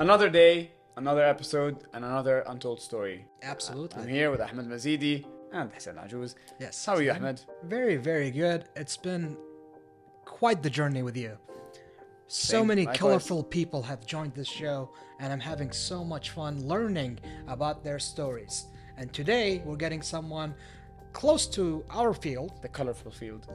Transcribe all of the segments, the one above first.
Another day, another episode, and another untold story. Absolutely. I'm here with ALMazeedi and Hassan Ajouz. Yes. How are you, Ahmed? Very, very good. It's been quite the journey with you. So many Likewise. colorful people have joined this show, and I'm having so much fun learning about their stories. And today, we're getting someone close to our field, The colorful field.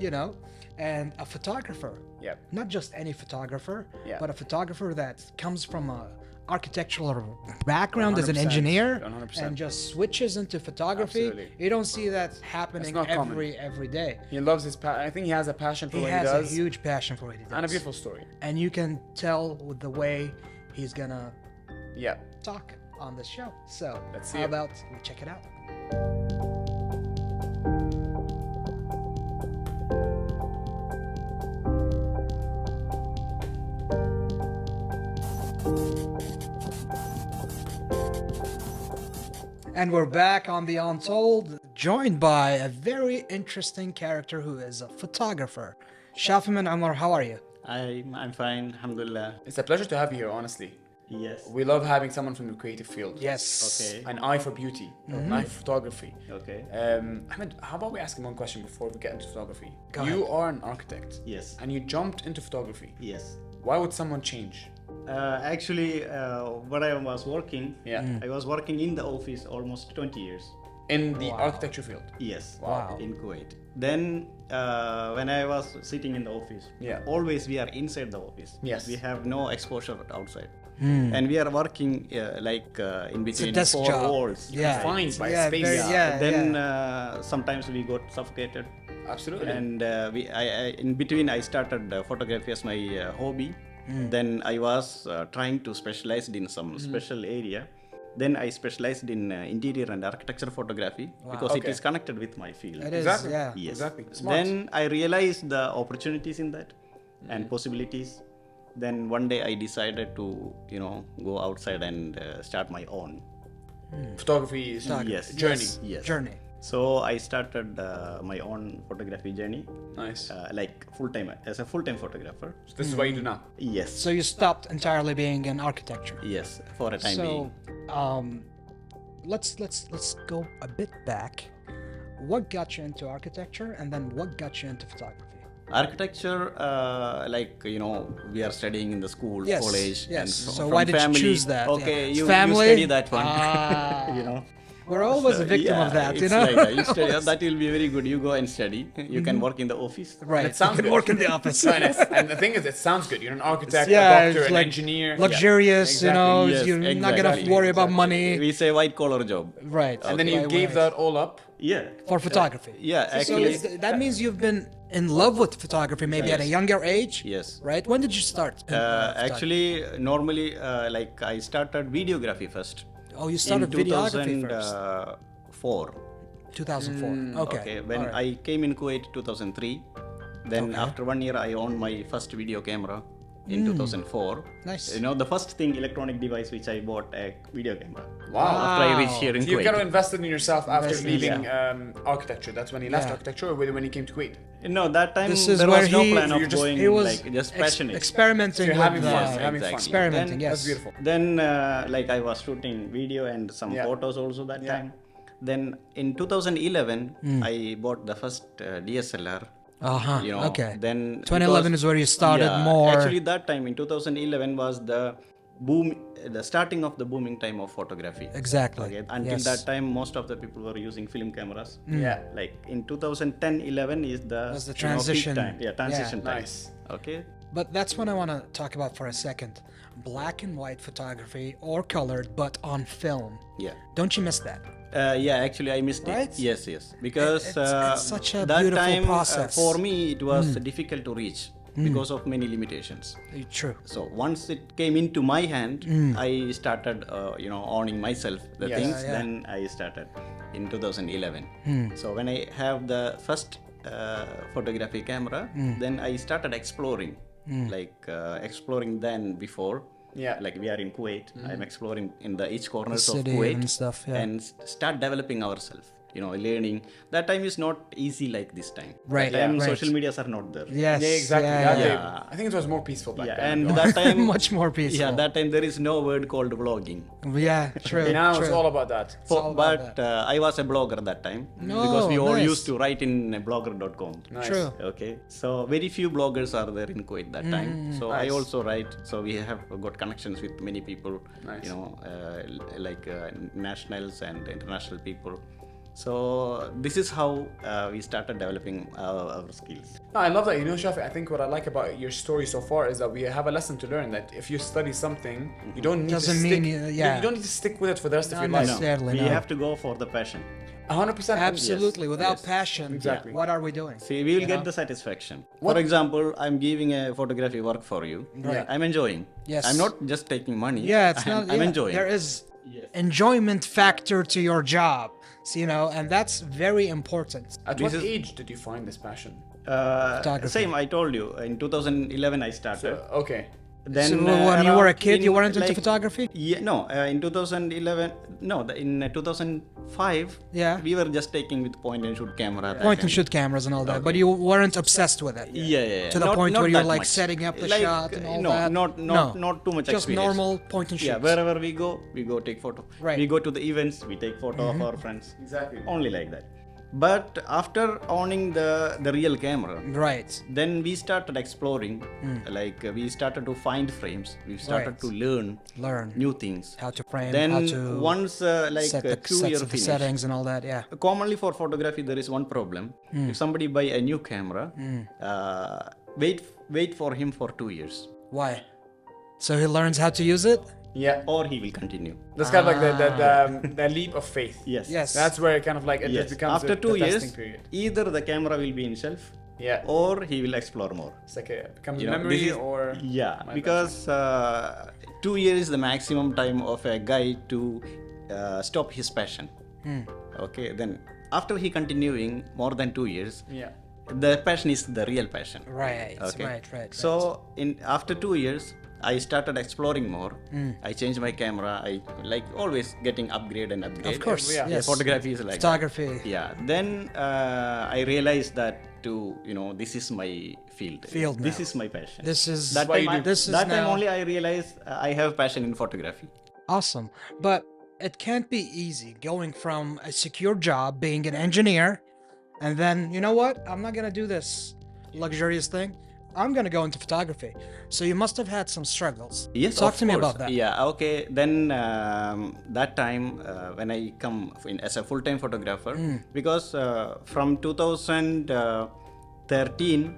and a photographer. Yep. Not just any photographer, Yeah. but a photographer that comes from a architectural background as an 100%, engineer 100%. and just switches into photography. Absolutely. You don't see that happening not common. every day. He loves his I think he has a passion for He what has he a does. huge passion for what he does. And a beautiful story. And you can tell with the way he's gonna Yeah. talk on this show. So Let's see how it. about we check it out? And we're back on the Untold, joined by a very interesting character who is a photographer. Shafimon Ummer, how are you? I'm fine, alhamdulillah. It's a pleasure to have you here, honestly. Yes. We love having someone from the creative field. Yes. Okay. An eye for beauty, an eye for photography. Okay. Ahmed, how about we ask him one question before we get into photography? Go You ahead. are an architect. Yes. And you jumped into photography. Yes. Why would someone change? Actually, when I was working, Yeah. I was working in the office almost 20 years. In the Wow. architecture field. Yes. Wow. In Kuwait. Then, when I was sitting in the office, Yeah. always we are inside the office. Yes. We have no exposure outside. And we are working in between desk four job. walls. Yeah. Confined by Yeah, space. very- yeah. Then sometimes we got suffocated. Absolutely. And in between I started photography as my hobby. Then I was trying to specialize in some special area. Then I specialized in interior and architecture photography because it Okay. is connected with my field. It is, Exactly. yeah. Yes. Exactly. Smart. Then I realized the opportunities in that and possibilities. Then one day I decided to go outside and start my own. Photography is Yes. journey. Yes. Journey. So I started my own photography journey, Nice. like as a full-time photographer. So this is what you do now. Yes. So you stopped entirely being in architecture. Yes, for a time being. Let's go a bit back. What got you into architecture, and then what got you into photography? Architecture, we are studying in the school, Yes, college, yes. and So from why did you family. choose that? Okay, Yeah. you Family? study that one. Ah. We're always a victim of that, it's like that. You study, Always. that will be very good. You go and study. You can work in the office. Right. It sounds you can good. work in the office. And the thing is, it sounds good. You're an architect, Yeah, a doctor, it's an like engineer. luxurious, Exactly. Yes, you're not gonna exactly, worry about money. We say white collar job. Right. And then you Right, gave right. that all up. Yeah. for photography. Yeah, So actually. that means you've been in love with photography maybe at a Yes. younger age. Yes. Right. When did you start? in, photography? Actually, normally, I started videography first. Oh, you started in videography first. 2004. 2004. Okay. When All right. I came in Kuwait 2003, then Okay. after 1 year I owned my first video camera in 2004. Nice. The first thing electronic device which I bought a video camera. Wow. After I reached here in So you Kuwait. kind of invested in yourself after Invested, leaving architecture. That's when you left Yeah. architecture, or when you came to Kuwait. No, that time This is there where was no he- plan So of you're just- going He was just passionate. experimenting So you're with having fun, you're having fun. experimenting. Then- Yes. That's beautiful. Then I was shooting video and some Yeah. photos also that Yeah. time. Then in 2011 I bought the first DSLR. Uh-huh. Okay. Then 2011 is where you started more. Actually, that time in 2011 was the starting of the booming time of photography. Exactly. Okay. Until Yes. that time, most of the people were using film cameras. Yeah. Like in 2010-11 is the Was the peak transition. time. Yeah, transition Yeah. time. Nice. Okay. But that's what I want to talk about for a second. Black and white photography or colored, but on film. Yeah. Don't you miss that? Yeah, actually, I missed Right? it. Yes, yes. Because It's such a that beautiful time, process. for me, it was difficult to reach because of many limitations. True. So once it came into my hand, I started, owning myself the Yes. things. Yeah. Then I started in 2011. So when I have the first photography camera, then I started exploring, exploring then before. Yeah. Like we are in Kuwait, I'm exploring in the each corners of city Kuwait and stuff, yeah. and start developing ourselves. learning. That time is not easy like this time. Right, That time right. social medias are not there. Yes. Yeah, exactly. Yeah, That yeah. day- I think it was more peaceful back Yeah, then. and that time Much more peaceful. Yeah, that time there is no word called vlogging. Yeah, true. Now true. it's all about that. all about But that. I was a blogger that time No, because we all nice. used to write in blogger.com. Nice. True. Okay, so very few bloggers are there in Kuwait that time. So I Nice. also write. So we have got connections with many people, Nice. like nationals and international people. So this is how we started developing our skills. No, I love that. Shafi, I think what I like about your story so far is that we have a lesson to learn that if you study something, you don't need Doesn't to mean stick. yeah. You don't need to stick with it for the rest of Not your life. necessarily. We no. have to go for the passion. 100%. Absolutely. Without Yes. passion, Exactly. what are we doing? See, we will You get know? the satisfaction. What- For example, I'm giving a photography work for you. Right. I'm enjoying. Yes. I'm not just taking money. Yeah, it's I'm, not. I'm yeah, enjoying. There is Yes. enjoyment factor to your job, so, and that's very important. At This what is- age did you find this passion? Photography. Same, I told you. In 2011, I started. Okay. Then So when you were a around kid, you weren't into like- photography? Yeah, no. In 2011, no. In 2005, Yeah. we were just taking with point and shoot camera. that Point and kind. shoot cameras and all that, but you weren't obsessed with it. Yeah. To the Not- point not where you're that like much. setting up the Like, shot and all no, that. Not too much Just experience. normal point and shoot. Yeah, wherever we go take photo. Right. We go to the events, we take photo of our friends. Exactly. Only like that. But after owning the real camera, Right. then we started exploring. Like we started to find frames. We started Right. to learn Learn new things. how to frame, Then how to once like set the 2 sets year of the finish. settings and all that. Yeah. Commonly for photography, there is one problem. If somebody buy a new camera, wait for him for 2 years, Why? So he learns how to use it. Yeah. or he will continue. That's kind of like the leap of faith. Yes. Yes. That's where it kind of like it Yes. just becomes After the 2 years, testing period. either the camera will be in shelf, Yeah. or he will explore more. It's like it becomes You know, memory this is- or Yeah, my because 2 years is the maximum time of a guy to stop his passion. Okay, then after he continuing more than 2 years, yeah. the passion is the real passion. Right. Okay. Right. So after 2 years, I started exploring more. I changed my camera. I like always getting upgrade and upgrade. Of course. Yeah. Yes. Photography is like that. Photography. Yeah. Then I realized that this is my field. This now. is my passion. This is that why time, you do- this is that time now- only I realized I have passion in photography. Awesome. But it can't be easy going from a secure job, being an engineer, and then, you know what? I'm not going to do this luxurious thing. I'm going to go into photography. So you must have had some struggles. Yes, Talk of to me course. about that. Yeah, okay. Then that time when I come in as a full-time photographer, because from 2013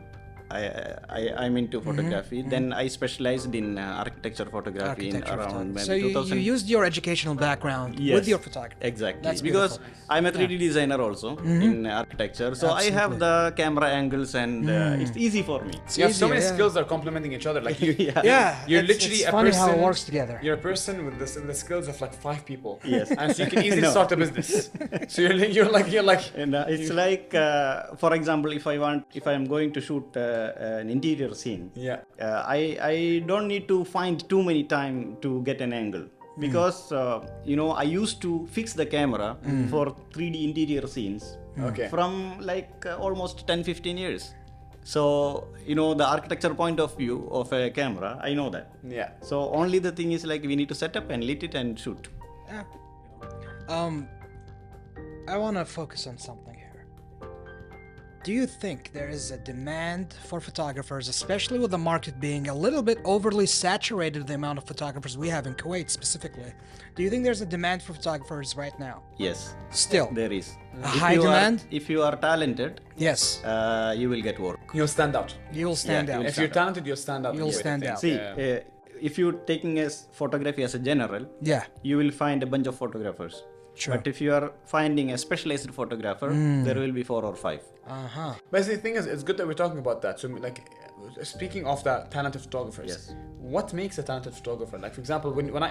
I'm into photography. Then I specialized in architecture photography in Architecture around photography. maybe So you 2000. used your educational background Yes, with your photography. Exactly. That's because beautiful. I'm a 3D designer also in architecture. So I have the camera angles and it's easy for me. It's You have so easier, many yeah. skills that are complementing each other. Like you, Yeah, you're it's literally a funny person. how it works together. You're a person with the skills of like 5 people. Yes. And so you can easily No. start a business. So you're like. And it's like, for example, if I am going to shoot an interior scene, Yeah. I don't need to find too many time to get an angle. Because I used to fix the camera for 3D interior scenes Okay. from like almost 10-15 years. So the architecture point of view of a camera, I know that. Yeah. So only the thing is like we need to set up and lit it and shoot. Yeah. I want to focus on something here. Do you think there is a demand for photographers, especially with the market being a little bit overly saturated, the amount of photographers we have in Kuwait specifically? Do you think there's a demand for photographers right now? Yes, Still? there is. A high demand? If you are talented, Yes. you will get work. You'll stand out. You'll stand Yeah, out. If you're talented, you'll stand out. You'll with stand things. out. See, Yeah. if you're taking photography as a general, Yeah. you will find a bunch of photographers. Sure. But if you are finding a specialized photographer, there will be 4 or 5. Uh-huh. But the thing is, it's good that we're talking about that. So, like, speaking of that talented photographers, Yes. what makes a talented photographer? Like, for example,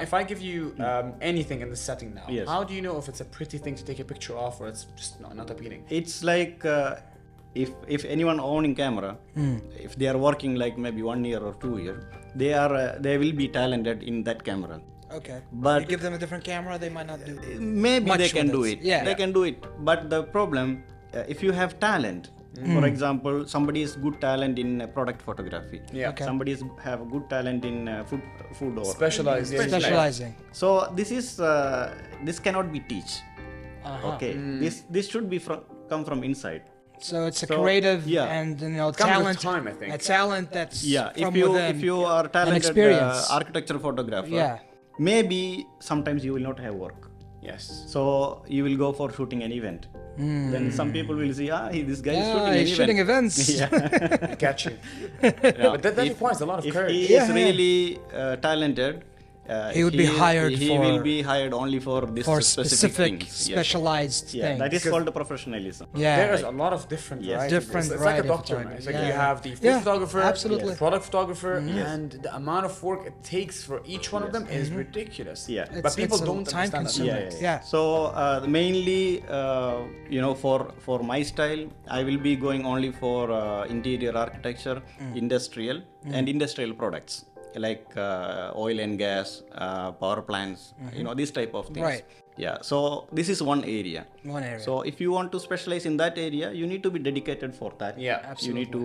if I give you anything in this setting now, Yes. how do you know if it's a pretty thing to take a picture of or it's just not appealing? It's like if anyone owning camera, if they are working like maybe 1 year or 2 year, they will be talented in that camera. Okay. But you give them a different camera, they might not do. maybe much they can with do it. it. Yeah. They can do it. But the problem, if you have talent, for example, somebody is good talent in product photography. Yeah. Okay. Somebody have good talent in food or Specialize. Yeah. Specializing. So this cannot be teach. Uh-huh. Okay, this should be come from inside. So it's a So, creative yeah. and comes with talent. time, I think. A talent that's Yeah, from if within. you are talented experience. architecture photographer, Yeah. maybe sometimes you will not have work. Yes. So you will go for shooting an event. Then some people will see, this guy is Yeah, shooting an he's event. shooting events. Yeah. I get you. But that requires a lot of If courage. he Yeah, is yeah. really talented, He would be hired he for- will be hired only for this For specific specific, things. Yes. specialized Yeah, things. that is called the professionalism. Yeah. There's a lot of different Yes. varieties. Different It's like a variety of doctor, man. photography. It's like Yeah. you have the food Yeah, photographer, absolutely. product photographer, and the amount of work it takes for each one of them is ridiculous. Yeah. But people it's a don't time understand that. consuming. Yeah. So mainly, for my style, I will be going only for interior architecture, industrial, and industrial products like oil and gas, power plants, these type of things. Right. Yeah. So this is one area. One area. So if you want to specialize in that area, you need to be dedicated for that. Yeah, You need to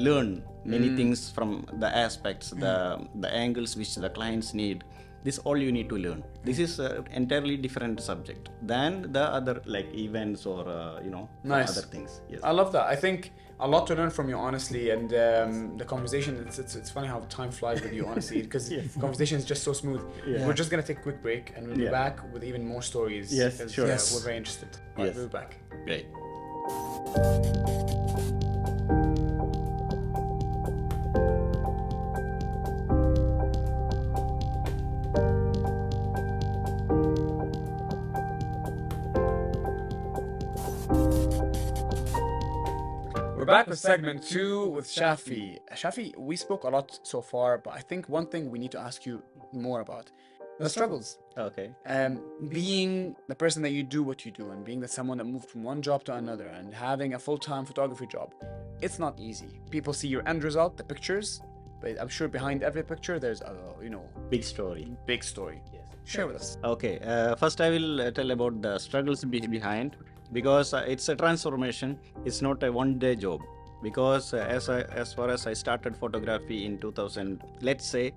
learn many things from the aspects, the angles which the clients need. This all you need to learn. This is an entirely different subject than the other like events or Nice. other things. Yes. I love that. I think a lot to learn from you, honestly, and the conversation. It's funny how time flies with you, honestly, because conversation is just so smooth. Yeah. We're just gonna take a quick break, and we'll be Yeah. back with even more stories. Yes, 'cause, sure. Yes. We're very interested. All right, Yes. we'll be back. Great. We're back with segment 2 with Shafi. Shafi, we spoke a lot so far, but I think one thing we need to ask you more about the struggles. Okay. Being the person that you do what you do, and being that someone that moved from one job to another, and having a full-time photography job, it's not easy. People see your end result, the pictures, but I'm sure behind every picture there's a Big story. big story. Yes. Share with us. Okay. First, I will tell about the struggles behind, because it's a transformation. It's not a one-day job. Because as far as I started photography in 2000, let's say,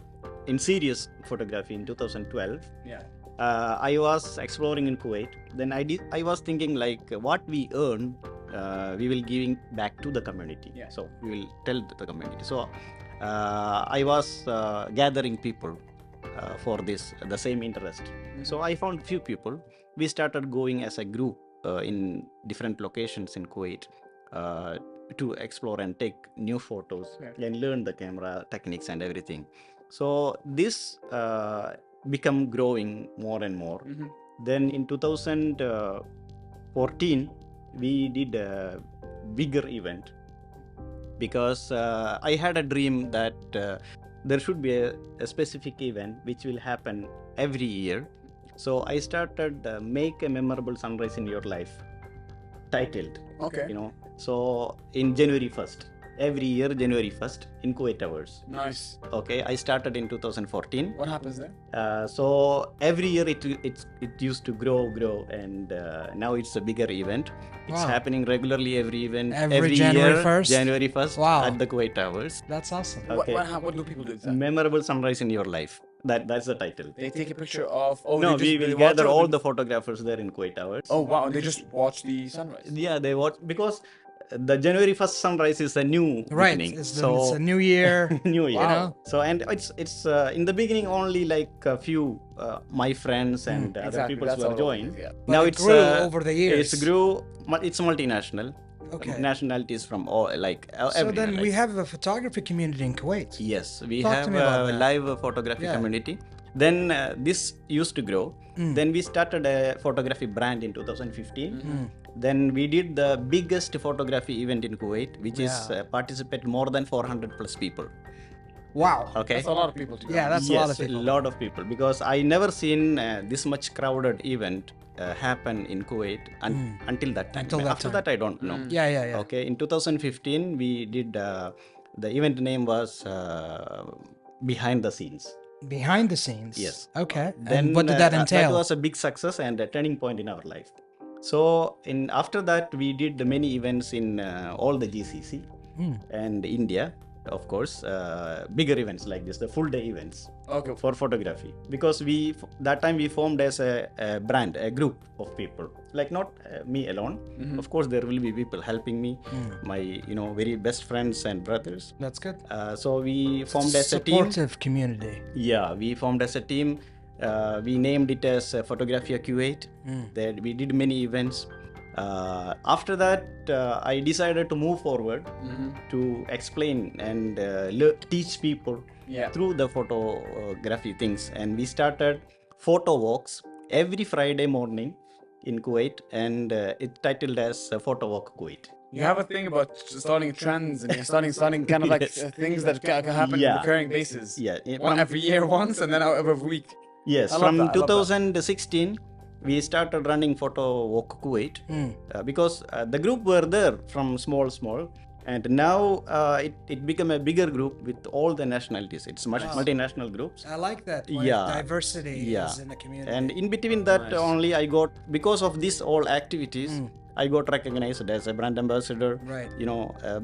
in serious photography in 2012. Yeah. I was exploring in Kuwait. Then I was thinking like what we earn, we will giving back to the community. Yeah. So we will tell the community. So I was gathering people for the same interest. So I found few people. We started going as a group in different locations in Kuwait to explore and take new photos and learn the camera techniques and everything. So this become growing more and more. Then in 2014 we did a bigger event, because I had a dream that there should be a specific event which will happen every year. So I started Make a Memorable Sunrise in Your Life, titled. Okay. So in January 1st, every year January 1st in Kuwait Towers. Nice. Okay, I started in 2014. What happens there? So every year it used to grow, and now it's a bigger event. It's Wow. happening regularly every event. Every January year, 1st? January 1st Wow. at the Kuwait Towers. That's awesome. Okay. What do people do exactly? Memorable Sunrise in Your Life. That's the title. They take a picture of. Oh, No, they we will watch gather it all and- the photographers there in Kuwait Towers. Oh wow! They just watch the sunrise. Yeah, they watch, because the January 1st sunrise is a new Right. beginning. It's a new year. New year. Wow. So, and it's in the beginning only like a few my friends and other Exactly, people that's were all it joined. is, yeah. But Now it it's grew over the years. It's multinational. Okay. Nationalities from all like So everywhere, then we like- have a photography community in Kuwait. Yes, we Talk to have me about a that. live photography Yeah. community. Then this used to grow. Then we started a photography brand in 2015. Then we did the biggest photography event in Kuwait, which is participate more than 400 plus people. Wow. Okay. That's a lot of people to go. Yeah, that's a lot of people. lot of people, because I never seen this much crowded event happen in Kuwait until that time. Until that After time. that, I don't know. Yeah. Okay, in 2015 we did the event name was Behind the Scenes. Behind the scenes. Yes. Okay. Then And what did that entail? that was a big success and a turning point in our life. So after that, we did many events in all the GCC and India, of course, bigger events like this, the full day events for photography. Because that time we formed as a brand, a group of people, like not me alone. Of course, there will be people helping me, my very best friends and brothers. That's good. So we formed as a team. Supportive community. Yeah, we formed as a team. We named it as Photographia Kuwait. There we did many events. After that, I decided to move forward to explain and teach people through the photography things. And we started photo walks every Friday morning in Kuwait, and it's titled as Photo Walk Kuwait. You have a thing about starting trends and you're starting kind of like things that can happen on a recurring basis. Yeah, One every year once and then every week. Yes, from 2016, we started running Photo Walk Kuwait because the group were there from small, and now it became a bigger group with all the nationalities. It's multinational groups. I like that. Diversity is in the community. And in between that only I got, because of these all activities, I got recognized as a brand ambassador. Right.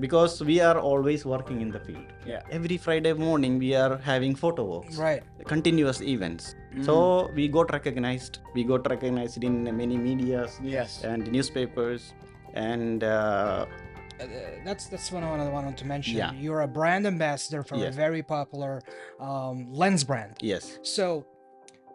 Because we are always working in the field. Yeah. Every Friday morning we are having photo walks. Right. Continuous events. So we got recognized. We got recognized in many medias and newspapers, and that's what I wanted to mention. Yeah. You're a brand ambassador for a very popular lens brand. yes. So,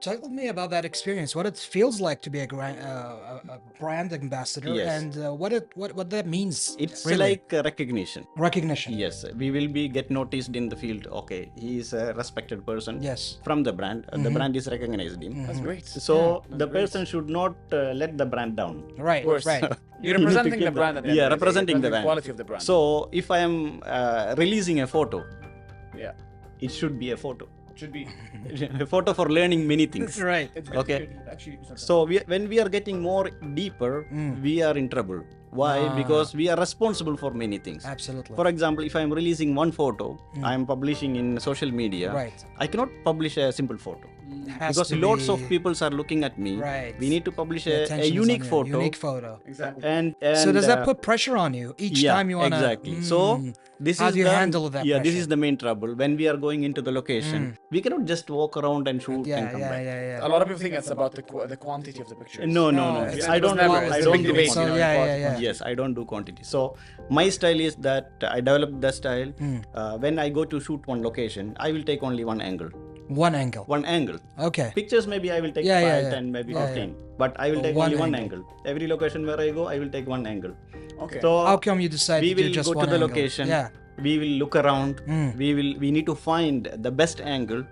tell me about that experience. What it feels like to be a brand ambassador, and what that means. It's really. like recognition. Recognition. Yes, we will be get noticed in the field. Okay, he is a respected person. Yes. From the brand, the brand is recognized him. That's great. So the person should not let the brand down. Right. Of course. Right. You're representing the brand. At the end of the day. Representing the brand. Quality of the brand. So if I am releasing a photo, it should be a photo. Should be A photo for learning many things. Right. Okay. So when we are getting more deeper, we are in trouble. Why? Because we are responsible for many things. Absolutely. For example, if I am releasing one photo, I am publishing in social media. Right. I cannot publish a simple photo. Has Because to lots be- of people are looking at me. Right. We need to publish the a attention is unique on you. photo. Unique photo. Exactly. And So does that put pressure on you each time you want to? Exactly. So this How is do you the, handle that Yeah, this pressure? is the main trouble. When we are going into the location, we cannot just walk around and shoot and come back. A lot of people think it's about the quantity of the pictures. No. it's I don't. never- do- it's I a don't big do debate, So, quantity. yeah. Yes, I don't do quantity. So my style is that I developed the style. When I go to shoot one location, I will take only one angle. One angle. One angle. Okay. Pictures maybe I will take Yeah, 5, yeah, yeah. 10, maybe Yeah, 15. But I will take One only one angle. angle. Every location where I go, I will take one angle. Okay. So How come you decided we to do will just go one to the angle? location. Yeah. We will look around. We need to find the best angle,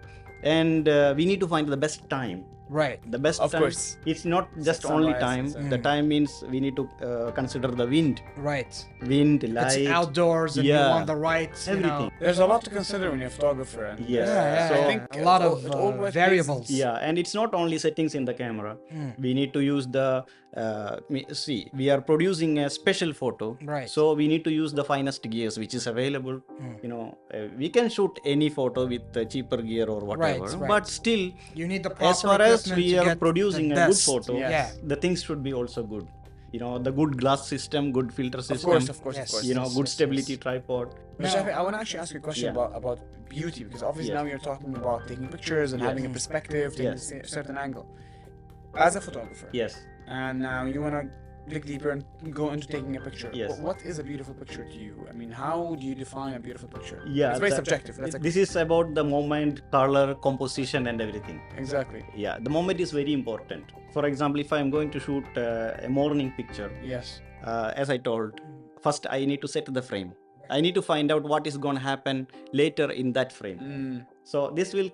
and we need to find the best time. Right. The best Of time. course. It's not just only sunrise, time. sunset. The time means we need to consider the wind, Right. light. It's outdoors and you Yeah. want the right, Everything. There's a lot to consider when you're a photographer. And Yes. Yeah, So I think a lot of it all plays- variables. yeah, and it's not only settings in the camera. We need to use the we are producing a special photo. Right. So we need to use the finest gears which is available. We can shoot any photo with cheaper gear or whatever, right. but still, You need the proper as far as equipment we to are get producing the a good best. photo, Yes. the things should be also good. The good glass system, good filter system. Of course. Yes. Good stability tripod. But Shafi, I want to actually ask you a question Yeah. about beauty, because obviously Yes. now you're talking about taking pictures and Yes. having a perspective, taking Yes. a certain angle. As a photographer, Yes. and now you want to dig deeper and go into taking a picture. Yes. What is a beautiful picture to you? I mean, how do you define a beautiful picture? Yeah, it's very that- subjective. That's This is about the moment, color, composition, and everything. exactly. Yeah, the moment is very important. For example, if I am going to shoot a morning picture, Yes. as I told, first I need to set the frame. I need to find out what is going to happen later in that frame. So this will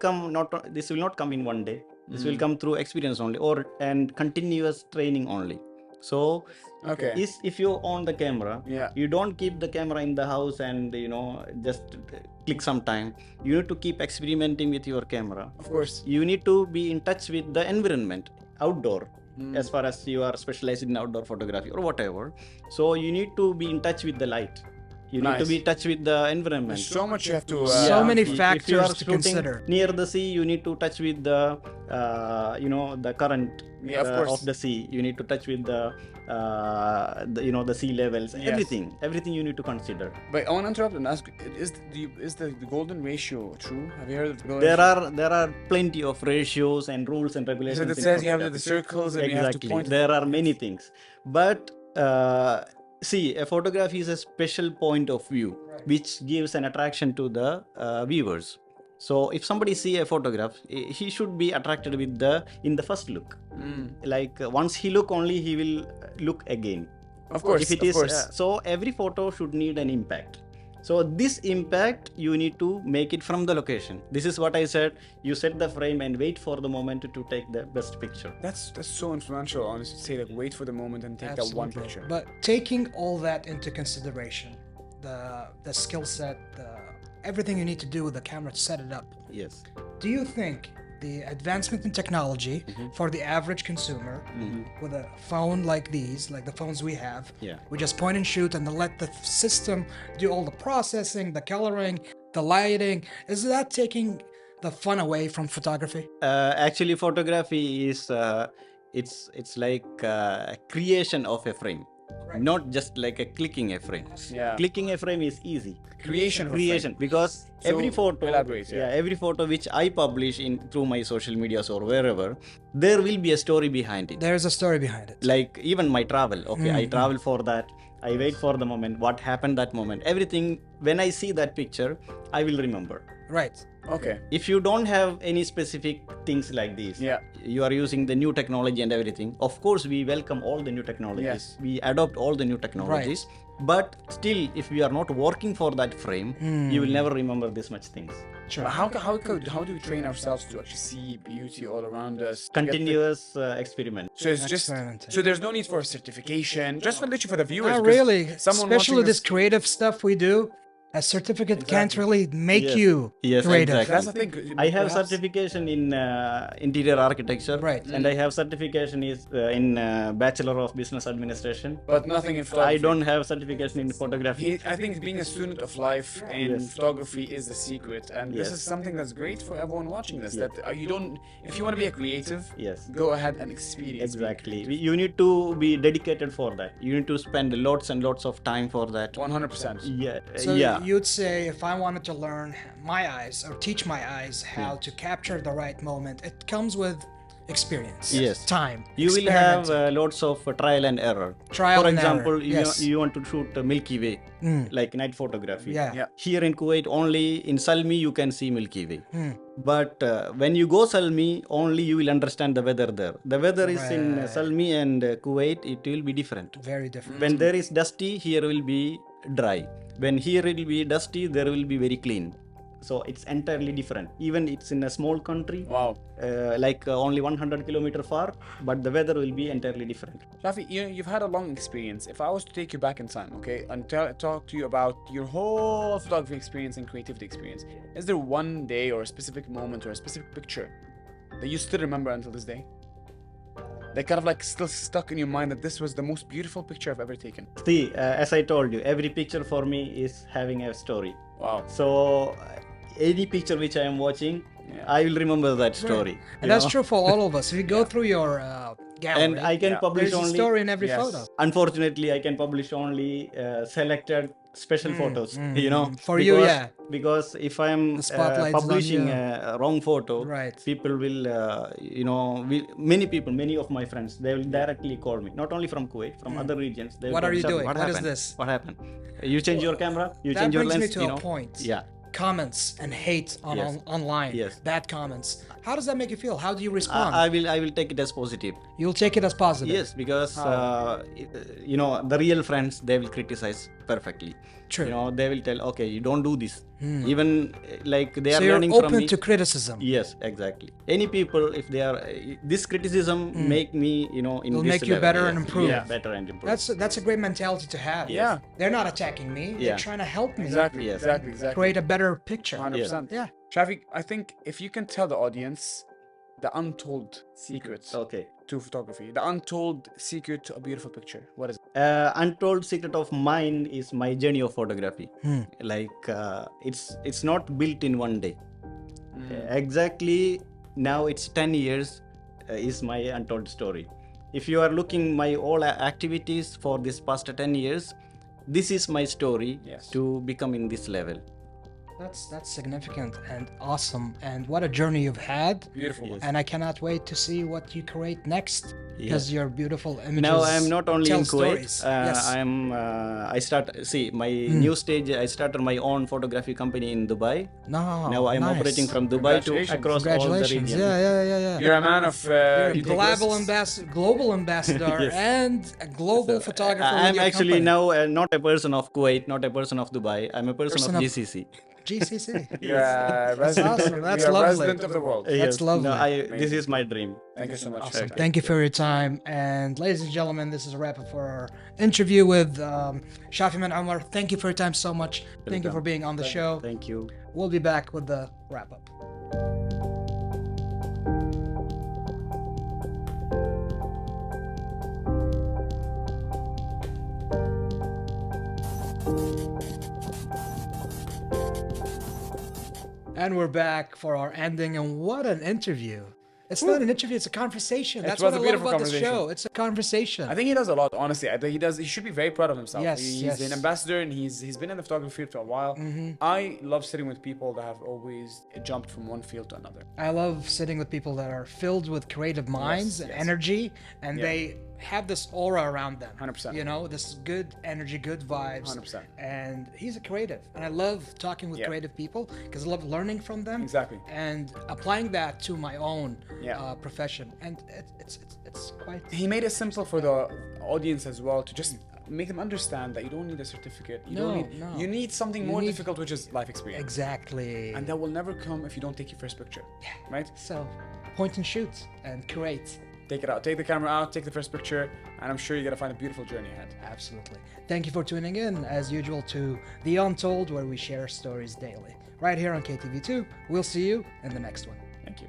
not come in one day. This will come through experience only, and continuous training only. So Okay. if you own the camera, Yeah. you don't keep the camera in the house and just click sometime. You need to keep experimenting with your camera. Of course. You need to be in touch with the environment outdoor, as far as you are specialized in outdoor photography or whatever. So you need to be in touch with the light. You need to be Nice. in touch with the environment. There's so much you have to. So many if you are factors to shooting consider. near the sea, you need to touch with the the current Yeah, of course. of the sea. You need to touch with the the sea levels. Yes. Everything you need to consider. But I want to interrupt and ask: is the golden ratio true? Have you heard of the golden There ratio? are plenty of ratios and rules and regulations. So it in says you have photography. the circles and you have to Exactly. point. There are many things, but see, a photography is a special point of view, which gives an attraction to the viewers. So if somebody see a photograph, he should be attracted with in the first look. Like once he look only, he will look again. Of course, If it of is course. so, every photo should need an impact. So this impact you need to make it from the location. This is what I said. You set the frame and wait for the moment to take the best picture. That's so influential, honestly. To say like, wait for the moment and take that one Absolutely. picture. But taking all that into consideration, the skill set, everything you need to do with the camera to set it up. Yes. Do you think the advancement in technology for the average consumer with a phone like these, like the phones we have, Yeah. we just point and shoot and then let the system do all the processing, the coloring, the lighting, is that taking the fun away from photography? Actually, photography is it's like a creation of a frame, not just like a clicking a frame. Yeah. Clicking a frame is easy. Creation of a frame. Because So, every photo, elaborate, yeah. every photo which I publish through my social medias or wherever, there will be a story behind it. There's a story behind it. Like even my travel, okay, I travel for that. I wait for the moment, what happened that moment, everything. When I see that picture, I will remember. Right. Okay. If you don't have any specific things like these, Yeah. you are using the new technology and everything, of course we welcome all the new technologies. Yes. We adopt all the new technologies. But still, if we are not working for that frame, you will never remember this much things. Sure. But how do we train ourselves to actually see beauty all around us? to get the- Continuous experiment. So it's just Experimenting. so there's no need for a certification, just for literally for the viewers. Not because really. Someone Especially watching this creative stuff we do. A certificate can't Exactly. really make Yes. you Yes, creative. exactly. That's the thing. I have perhaps- certification in interior architecture, Right. and I have certification in Bachelor of Business Administration. but nothing in photography. I don't have certification in photography. I think being a student of life in Yes. photography is the secret, and this Yes. is something that's great for everyone watching this. Yes. That you don't, if you want to be a creative, Yes. go ahead and experience. Exactly. You need to be dedicated for that. You need to spend lots and lots of time for that. 100%. Yeah. So yeah. you'd say if I wanted to learn my eyes or teach my eyes how to capture the right moment, it comes with experience. Yes. Time. You will have experimenting. lots of trial and error. Trial For and example, error, yes. you want to shoot Milky Way, like night photography. Yeah. Yeah. Here in Kuwait, only in Salmi you can see Milky Way. Hmm. But when you go Salmi, only you will understand the weather there. The weather is in Right. Salmi and Kuwait, it will be different. Very different. When there is dusty, here will be dry. When here it will be dusty, there will be very clean. So it's entirely different. Even it's in a small country, Wow. like only 100 kilometer far, but the weather will be entirely different. Shafi, you've had a long experience. If I was to take you back in time, okay, and talk to you about your whole photography experience and creativity experience, is there one day or a specific moment or a specific picture that you still remember until this day? That kind of like still stuck in your mind that this was the most beautiful picture I've ever taken. See, as I told you, every picture for me is having a story. Wow. So any picture which I am watching, I will remember that story. And you that's know? true for all of us. If you go through your gallery, And I can Yeah. publish there's a only. story in every Yes. photo. Unfortunately, I can publish only selected special photos. You know, For you, yeah. Because if I am The spotlight's on publishing you. a wrong photo, Right. people will, many of my friends, they will directly call me. Not only from Kuwait, from other regions. They will What call are you me, "Sir, doing? What What is happened? this?" What happened? You change your camera. You That change your brings lens. me to you a know? point. Yeah. Comments and hate Yes. online. Yes. Bad comments. How does that make you feel? How do you respond? I will take it as positive. You'll take it as positive. Yes, because the real friends, they will criticize perfectly. True. They will tell, okay, you don't do this. Even like they So are you're learning from open me. to criticism. Yes, exactly. Any people, if they are this criticism make me, in It'll this make you level. better Yes, and improve. Yeah, better and improve. That's a great mentality to have. Yeah. They're not attacking me. They're Yeah. trying to help me Exactly. Yes. Exactly. create a better picture. 100%. Yeah. Shafiq, I think if you can tell the audience the untold secrets Okay. to photography, the untold secret to a beautiful picture, what is it? Untold secret of mine is my journey of photography. Like it's not built in one day. Exactly now it's 10 years is my untold story. If you are looking my all activities for this past 10 years, this is my story to become in this level. That's significant and awesome, and what a journey you've had. Beautiful. Yes. And I cannot wait to see what you create next, because your beautiful images. Now I am not only tell in Kuwait. stories. Yes. I my new stage. I started my own photography company in Dubai. Now I am nice. operating from Dubai to Congratulations. across all the Congratulations. region. Yeah. You're a man of You're a you take global ambassador Yes. and a global photographer. I with am your actually company. now not a person of Kuwait, not a person of Dubai. I'm a person of GCC. GCC. You're a resident, awesome. That's you're a lovely. resident of the world. That's lovely. No, this is my dream. Thank you so much. Awesome. Thank you for your time. And ladies and gentlemen, this is a wrap up for our interview with Shafimon Ummer. Thank you for your time so much. Thank you for being on the show. Thank you. We'll be back with the wrap up. And we're back for our ending, and what an interview. It's not an interview, it's a conversation. That's was what a I love beautiful about this conversation. show. It's a conversation. I think he does a lot, honestly. I think he should be very proud of himself. Yes, He's yes. an ambassador, and he's been in the photography field for a while. I love sitting with people that have always jumped from one field to another. I love sitting with people that are filled with creative minds and yes. energy, and they have this aura around them. 100%. You know, this good energy, good vibes. 100%. And he's a creative. And I love talking with creative people because I love learning from them. Exactly. And applying that to my own profession. And it's quite... He made it simple for the audience as well to just make them understand that you don't need a certificate. You need something more difficult, which is life experience. Exactly. And that will never come if you don't take your first picture. Yeah. Right? So, point and shoot and create. Take it out. Take the camera out, take the first picture, and I'm sure you're going to find a beautiful journey ahead. Absolutely. Thank you for tuning in, as usual, to The Untold, where we share stories daily. Right here on KTV2. We'll see you in the next one. Thank you.